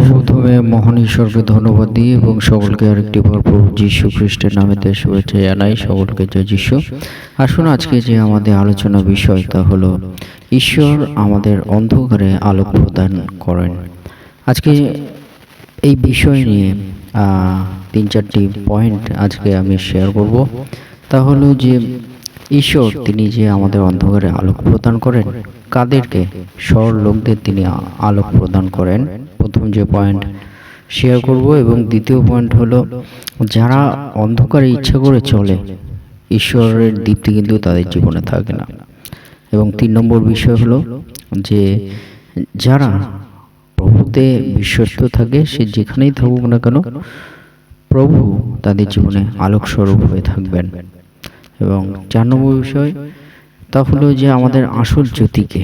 সর্বপ্রথমে মহান ঈশ্বরকে ধন্যবাদ দিই এবং সকলকে আরেকটি বার প্রভু যীশু খ্রিস্টের নামেতে শুভেচ্ছা জানাই। সকলকে জয় যীশু। আসুন আজকে যে আমাদের আলোচনা বিষয় তা হলো ঈশ্বর আমাদের অন্ধকারে আলোক প্রদান করেন। আজকে এই বিষয় নিয়ে তিন চারটি পয়েন্ট আজকে আমি শেয়ার করব। তা হলো যে ঈশ্বর তিনি যে আমাদের অন্ধকারে আলোক প্রদান করেন, কাদেরকে? সরল লোকদের তিনি আলোক প্রদান করেন। প্রথম যে পয়েন্ট শেয়ার করব, এবং দ্বিতীয় পয়েন্ট হলো যারা অন্ধকারে ইচ্ছা করে চলে, ঈশ্বরের দীপ্তি কিন্তু তাদের জীবনে থাকে না। এবং 3 নম্বর বিষয় হলো যে যারা প্রভুতে বিশ্বস্ত থাকে, সে যেখানেই থাকুক না কেন, প্রভু তাদের জীবনে আলোক স্বরূপ হয়ে থাকবেন। এবং 4 নম্বর বিষয় তা হলো যে আমাদের আসল জ্যোতিকে,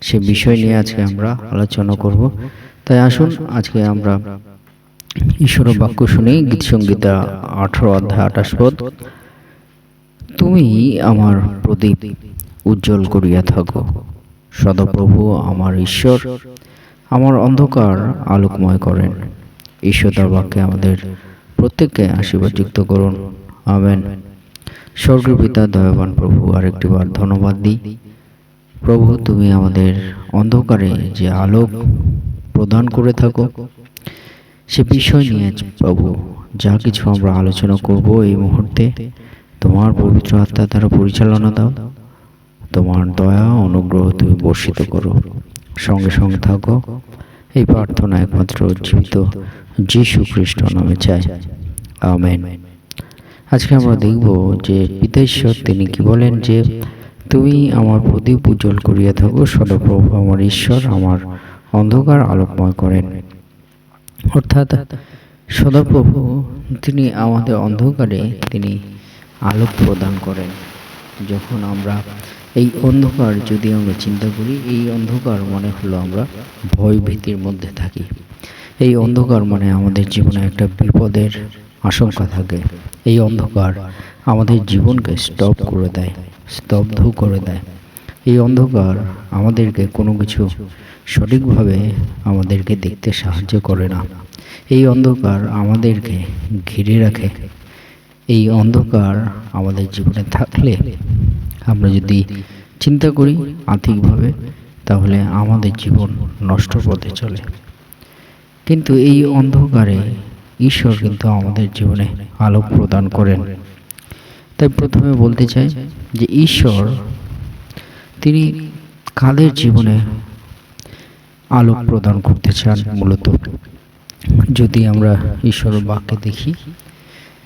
সে বিষয় নিয়ে আজকে আমরা আলোচনা করব। তাই আসুন আজকে আমরা ঈশ্বরের বাক্য শুনি। গীতসংহিতা 18 অধ্যায় 28 পদ। তুমি আমার প্রদীপ উজ্জ্বল করিয়া থাকো, সদাপ্রভু আমার ঈশ্বর আমার অন্ধকার আলোকময় করেন। ঈশ্বর তার বাক্যে আমাদের প্রত্যেককে আশীর্বাদযুক্ত করুন, আমেন। স্বর্গের পিতা দয়াবান প্রভু, আরেকটি বার ধন্যবাদ দিই। প্রভু, তুমি আমাদের অন্ধকারে যে আলোক প্রদান করে থাকো, সে বিষয় নিয়ে প্রভু যা কিছু আমরা আলোচনা করব এই মুহূর্তে, তোমার পবিত্র আত্মা দ্বারা পরিচালনা দাও। তোমার দয়া অনুগ্রহ তুমি বর্ষিত করো, সঙ্গে সঙ্গে থাকো। এই প্রার্থনা একমাত্র জীবিত যীশু খ্রিস্ট নামে চাই, আমেন। আজকে আমরা দেখব যে পিতা ঈশ্বর তিনি কি বলেন, যে তুমি আমার প্রদীপ উজ্জ্বল করিয়া থাকো, সদাপ্রভু আমার ঈশ্বর আমার অন্ধকার আলোকময় করেন। অর্থাৎ সদাপ্রভু তিনি আমাদের অন্ধকারে তিনি আলোক প্রদান করেন। যখন আমরা এই অন্ধকার যদি আমরা চিন্তা করি, এই অন্ধকার মানে হলো আমরা ভয় ভীতির মধ্যে থাকি। এই অন্ধকার মানে আমাদের জীবনে একটা বিপদের আশঙ্কা থাকে। এই অন্ধকার আমাদের জীবনকে স্তব্ধ করে দেয়। এই অন্ধকার আমাদেরকে কোনো কিছু সঠিকভাবে আমাদেরকে দেখতে সাহায্য করে না। এই অন্ধকার আমাদেরকে ঘিরে রাখে। এই অন্ধকার আমাদের জীবনে থাকলে, আমরা যদি চিন্তা করি আর্থিকভাবে, তাহলে আমাদের জীবন নষ্ট পথে চলে। কিন্তু এই অন্ধকারে ঈশ্বর কিন্তু আমাদের জীবনে আলোক প্রদান করেন। তাই প্রথমে বলতে চাই যে ঈশ্বর তিনি কাদের জীবনে আলোক প্রদান করতে চান। মূলত যদি আমরা ঈশ্বরের বাক্যে দেখি,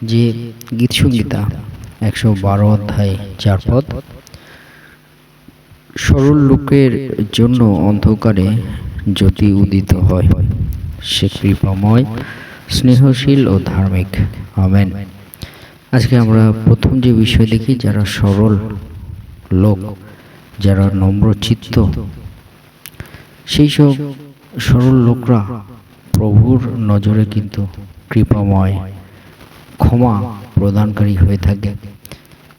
যে গীতসংহিতা 112 অধ্যায় 4 পদ, সরল লোকের জন্য অন্ধকারে জ্যোতি উদিত হয়, সে কৃপাময়, স্নেহশীল ও ধার্মিক, আমেন। আজকে আমরা প্রথম যে বিষয় দেখি, যারা সরল লোক, যারা নম্র চিত্ত, সেই সব সরল লোকরা প্রভুর নজরে কিন্তু কৃপাময়, ক্ষমা প্রদানকারী হয়ে থাকে।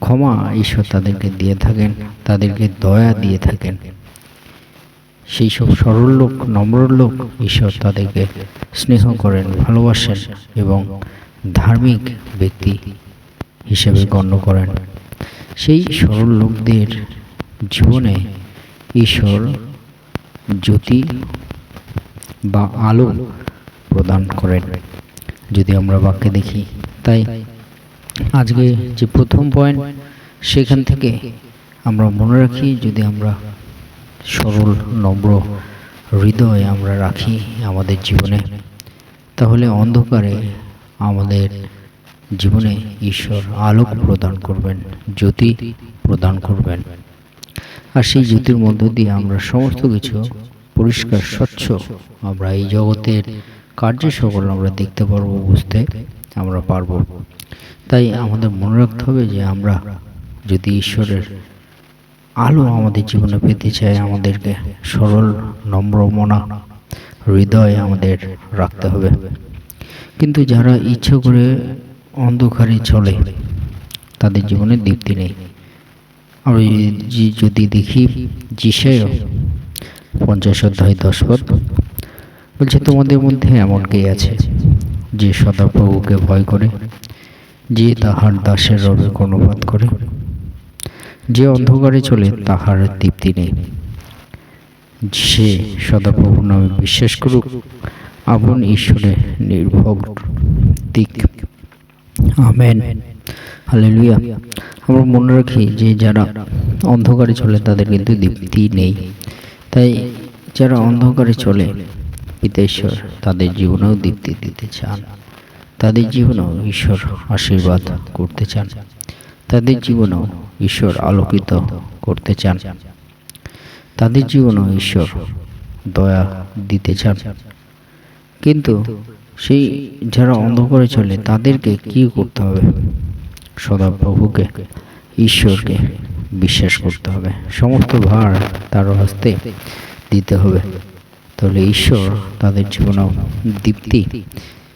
ক্ষমা ঈশ্বর তাদেরকে দিয়ে থাকেন, তাদেরকে দয়া দিয়ে থাকেন। সেই সব সরল লোক, নম্র লোক, ঈশ্বর তাদেরকে স্নেহ করেন, ভালোবাসেন এবং ধার্মিক ব্যক্তি হিসেবে গণ্য করেন। সেই সরল লোকদের জীবনে ঈশ্বর জ্যোতি বা আলো প্রদান করেন, যদি আমরা বাক্যে দেখি। তাই আজকে যে প্রথম পয়েন্ট, সেখান থেকে আমরা মনে রাখি, যদি আমরা সরল নম্র হৃদয় আমরা রাখি আমাদের জীবনে, তাহলে অন্ধকারে আমাদের জীবনে ঈশ্বর আলোক প্রদান করবেন, জ্যোতি প্রদান করবেন। আর সেই জ্যোতির মধ্য দিয়ে আমরা সমস্ত কিছু পরিষ্কার স্বচ্ছ আমরা এই জগতের কার্য সকল আমরা দেখতে পারবো, বুঝতে আমরা পারবো। তাই আমাদের মনে রাখতে হবে যে আমরা যদি ঈশ্বরের আলো আমাদের জীবনে পেতে চাই, আমাদেরকে সরল নম্র মনা হৃদয় আমাদের রাখতে হবে। কিন্তু যারা ইচ্ছা করে অন্ধকারে চলে, তাদের জীবনে দীপ্তি নেই। আমরা যদি দেখি, যিশায়া 50 অধ্যায় 10 পদ, বলছে, তোমাদের মধ্যে এমন কে আছে যে সদাপ্রভুকে ভয় করে, যে তাহার দাসের রবে কর্ণপাত করে? যে অন্ধকারে চলে তাহার তৃপ্তি নেই, সে সদাপ্রভুর নামে বিশ্বাস করুক, আপন ঈশ্বরে নির্ভর দিক। Amen, hallelujah. আমরা মনে রাখি যে যারা অন্ধকারে চলে তাদের কিন্তু দীপ্তি নেই। তাই যারা অন্ধকারে চলে, পিতা ঈশ্বর তাদের জীবনেও দীপ্তি দিতে চান, তাদের জীবনেও ঈশ্বর আশীর্বাদ করতে চান, তাদের জীবনেও ঈশ্বর আলোকিত করতে চান, তাদের জীবনেও ঈশ্বর দয়া দিতে চান। কিন্তু সেই যারা অন্ধকারে চলে তাদেরকে কি করতে হবে? সদাপ্রভুকে, ঈশ্বরকে বিশ্বাস করতে হবে, সমস্ত ভার তার হস্তে দিতে হবে। তাহলে ঈশ্বর তাদের জীবনেও দীপ্তি,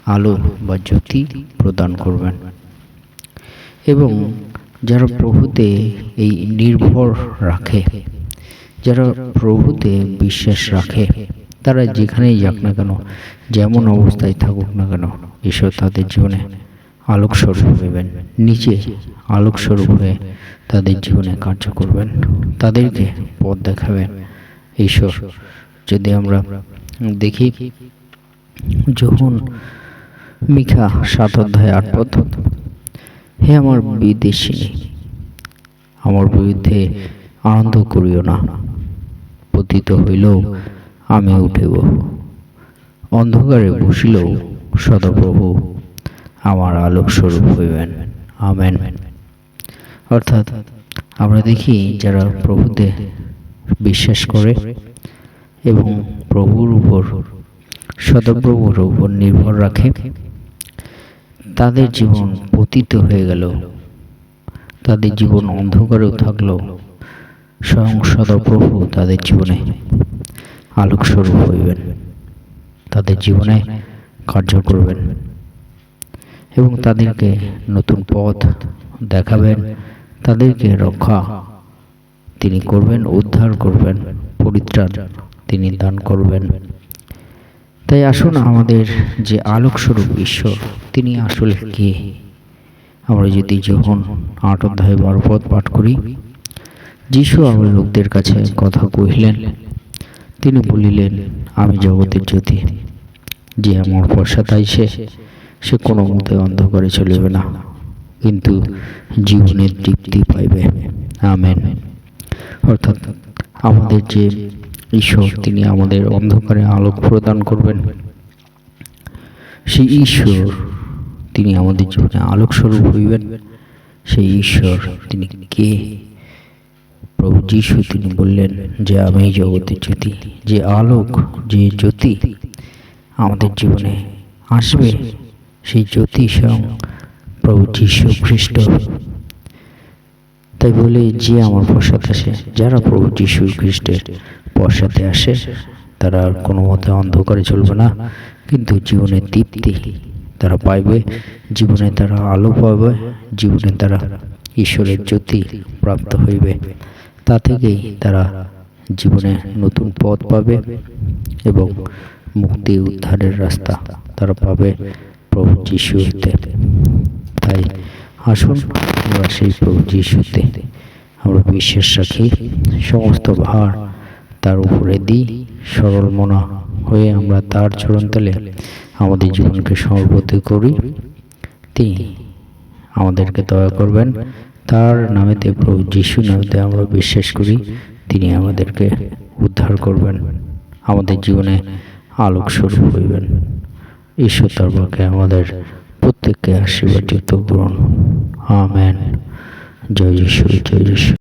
আলো বা জ্যোতি প্রদান করবেন। এবং যারা প্রভুতে এই নির্ভর রাখে, যারা প্রভুতে বিশ্বাস রাখে, তারা যেখানেই যাক না কেন, যেমন অবস্থায় থাকুক না কেন, ঈশ্বর তাদের জীবনে আলোকস্বরূপ হইবেন, নিচে আলোকস্বরূপ হয়ে তাদের জীবনে কার্য করবেন, তাদেরকে পথ দেখাবেন ঈশ্বর। যদি আমরা দেখি যখন মিখা 7:8, হে আমার বিদ্বেষিনী, আমার বিরুদ্ধে আনন্দ করিও না, পতিত হইলেও আমি উঠিব, অন্ধকারে বসিলেও সদাপ্রভু আমার আলোকস্বরূপ হইবেন। আমেন। অর্থাৎ আমরা দেখি যারা প্রভুতে বিশ্বাস করে এবং প্রভুর উপর, সদাপ্রভুর উপর নির্ভর রাখে, তাদের জীবন পতিত হয়ে গেল, তাদের জীবন অন্ধকারেও থাকলেও স্বয়ং সদাপ্রভু তাদের জীবনে আলোকস্বরূপ হইবেন, তাদের জীবনে কার্য করবেন এবং তাদেরকে নতুন পথ দেখাবেন, তাদেরকে রক্ষা তিনি করবেন, উদ্ধার করবেন, পরিত্রাণ তিনি দান করবেন। তাই আসুন, আমাদের যে আলোকস্বরূপ ঈশ্বর, তিনি আসলে কে? আমরা যদি যখন 8:12 পাঠ করি, যিশু আমার লোকদের কাছে কথা কহিলেন, তিনি বলিলেন, আমি জগতের জ্যোতি, যে আমার পশ্চাৎ আইসে সে কোনো মতে অন্ধকারে চলিবে না, কিন্তু জীবনের তৃপ্তি পাইবে। আমেন। অর্থাৎ আমাদের যে ঈশ্বর, তিনি আমাদের অন্ধকারে আলোক প্রদান করবেন। সেই ঈশ্বর তিনি আমাদের জীবনে আলোকস্বরূপ হইবেন। সেই ঈশ্বর তিনি কে? প্রভু যিশু তিনি বললেন যে আমি জগতের জ্যোতি, যে আলোক, যে জ্যোতি আমাদের জীবনে আসবে, সেই জ্যোতি স্বয়ং প্রভু যিশু খ্রিস্ট। তাই বলে যে আমার পশ্চাৎ আসে, যারা প্রভু যিশু খ্রিস্টের পশ্চাতে আসে, তারা আর কোনো মতে অন্ধকারে চলবে না, কিন্তু জীবনের তৃপ্তি তারা পাইবে, জীবনে তারা আলো পাবে, জীবনে তারা ঈশ্বরের জ্যোতি প্রাপ্ত হইবে। তা থেকেই তারা জীবনে নতুন পথ পাবে এবং মুক্তি উদ্ধারের রাস্তা তারা পাবে প্রভু যিশু হইতে। তাই আসুন, আমরা সেই প্রভু যিশুতে আমরা বিশ্বাস রাখি, সমস্ত ভার তার উপরে দিই, সরল মনা হয়ে আমরা তার চরণতলে আমাদের জীবনকে সমর্পিত করি। তিনি আমাদেরকে দয়া করবেন, তার নামেতে, প্রভু যিশু নামেতে আমরা বিশ্বাস করি, তিনি আমাদেরকে উদ্ধার করবেন, আমাদের জীবনে আলোক স্বরূপ হইবেন। ঈশ্বর তার পক্ষে আমাদের প্রত্যেককে আশীর্বাদ যুক্ত করুন। আমেন। জয় যিশু, জয় যিশু।